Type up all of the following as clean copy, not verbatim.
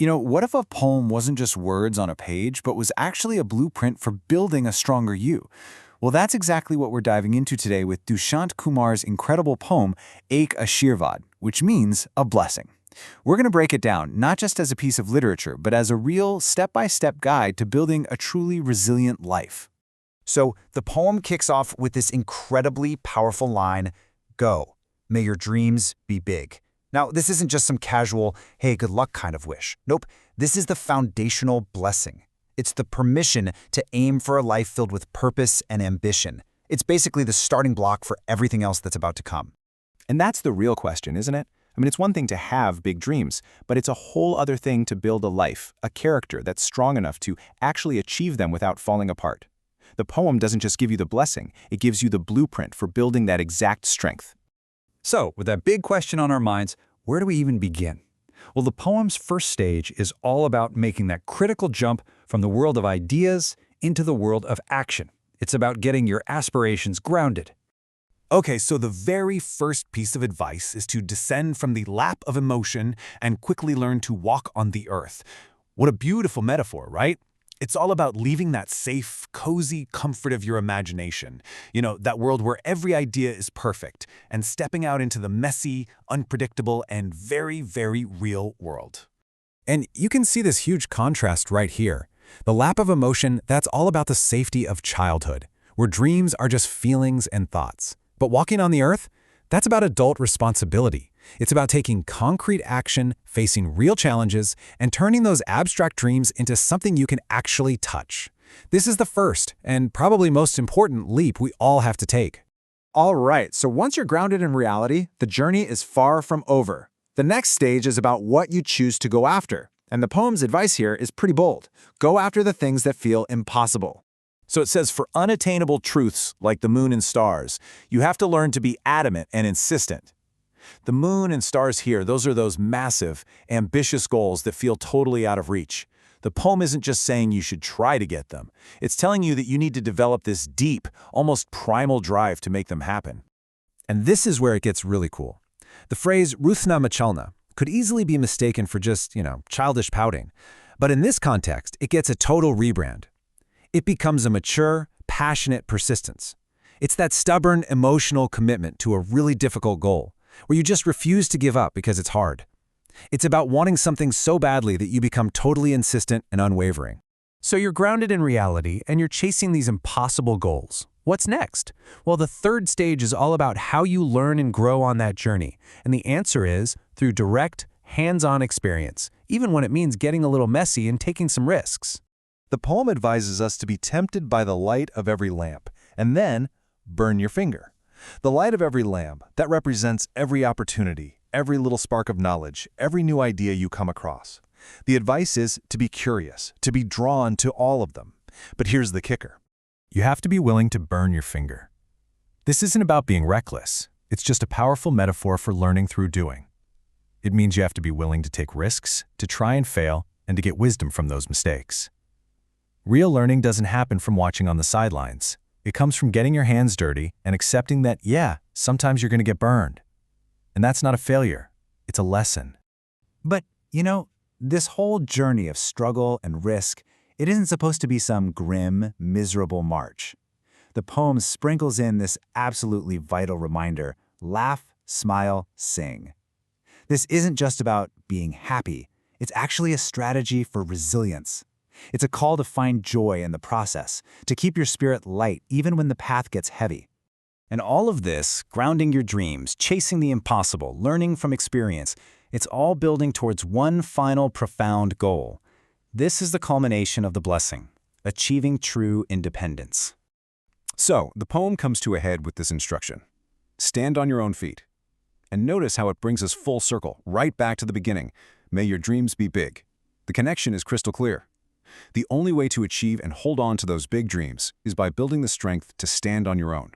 What if a poem wasn't just words on a page, but was actually a blueprint for building a stronger you? Well, that's exactly what we're diving into today with Dushyant Kumar's incredible poem, Ashirwad, which means a blessing. We're going to break it down, not just as a piece of literature, but as a real step-by-step guide to building a truly resilient life. So the poem kicks off with this incredibly powerful line, "Go, may your dreams be big." Now, this isn't just some casual, hey, good luck kind of wish. Nope, this is the foundational blessing. It's the permission to aim for a life filled with purpose and ambition. It's basically the starting block for everything else that's about to come. And that's the real question, isn't it? I mean, it's one thing to have big dreams, but it's a whole other thing to build a life, a character that's strong enough to actually achieve them without falling apart. The poem doesn't just give you the blessing, it gives you the blueprint for building that exact strength. So, with that big question on our minds, where do we even begin? Well, the poem's first stage is all about making that critical jump from the world of ideas into the world of action. It's about getting your aspirations grounded. Okay, so the very first piece of advice is to descend from the lap of emotion and quickly learn to walk on the earth. What a beautiful metaphor, right? It's all about leaving that safe, cozy comfort of your imagination. That world where every idea is perfect, and stepping out into the messy, unpredictable, and very, very real world. And you can see this huge contrast right here. The lap of emotion, that's all about the safety of childhood, where dreams are just feelings and thoughts. But walking on the earth, that's about adult responsibility. It's about taking concrete action, facing real challenges, and turning those abstract dreams into something you can actually touch. This is the first, and probably most important, leap we all have to take. All right, so once you're grounded in reality, the journey is far from over. The next stage is about what you choose to go after. And the poem's advice here is pretty bold. Go after the things that feel impossible. So it says, for unattainable truths like the moon and stars, you have to learn to be adamant and insistent. The moon and stars here, those are those massive, ambitious goals that feel totally out of reach. The poem isn't just saying you should try to get them. It's telling you that you need to develop this deep, almost primal drive to make them happen. And this is where it gets really cool. The phrase "ruthna machalna" could easily be mistaken for just, childish pouting. But in this context, it gets a total rebrand. It becomes a mature, passionate persistence. It's that stubborn, emotional commitment to a really difficult goal, where you just refuse to give up because it's hard. It's about wanting something so badly that you become totally insistent and unwavering. So you're grounded in reality and you're chasing these impossible goals. What's next? Well, the third stage is all about how you learn and grow on that journey. And the answer is through direct, hands-on experience, even when it means getting a little messy and taking some risks. The poem advises us to be tempted by the light of every lamp, and then burn your finger. The light of every lamp, that represents every opportunity, every little spark of knowledge, every new idea you come across. The advice is to be curious, to be drawn to all of them. But here's the kicker. You have to be willing to burn your finger. This isn't about being reckless. It's just a powerful metaphor for learning through doing. It means you have to be willing to take risks, to try and fail, and to get wisdom from those mistakes. Real learning doesn't happen from watching on the sidelines. It comes from getting your hands dirty and accepting that, sometimes you're going to get burned. And that's not a failure. It's a lesson. But, this whole journey of struggle and risk, it isn't supposed to be some grim, miserable march. The poem sprinkles in this absolutely vital reminder: laugh, smile, sing. This isn't just about being happy. It's actually a strategy for resilience. It's a call to find joy in the process, to keep your spirit light even when the path gets heavy. And all of this, grounding your dreams, chasing the impossible, learning from experience, it's all building towards one final profound goal. This is the culmination of the blessing, achieving true independence. So, the poem comes to a head with this instruction. Stand on your own feet. And notice how it brings us full circle, right back to the beginning. May your dreams be big. The connection is crystal clear. The only way to achieve and hold on to those big dreams is by building the strength to stand on your own.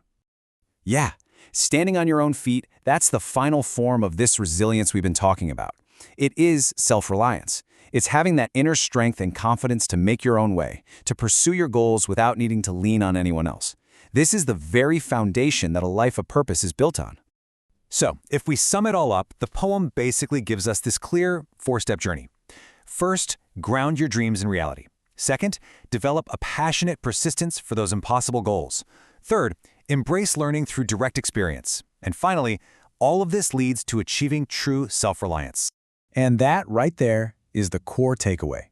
Yeah, standing on your own feet, that's the final form of this resilience we've been talking about. It is self-reliance. It's having that inner strength and confidence to make your own way, to pursue your goals without needing to lean on anyone else. This is the very foundation that a life of purpose is built on. So, if we sum it all up, the poem basically gives us this clear four-step journey. First, ground your dreams in reality. Second, develop a passionate persistence for those impossible goals. Third, embrace learning through direct experience. And finally, all of this leads to achieving true self-reliance. And that right there is the core takeaway.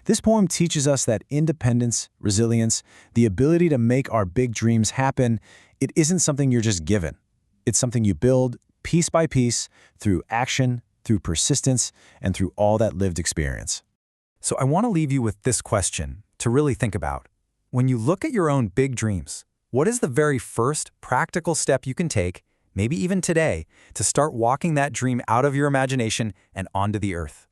This poem teaches us that independence, resilience, the ability to make our big dreams happen, it isn't something you're just given. It's something you build piece by piece through action, through persistence, and through all that lived experience. So I want to leave you with this question to really think about. When you look at your own big dreams, what is the very first practical step you can take, maybe even today, to start walking that dream out of your imagination and onto the earth?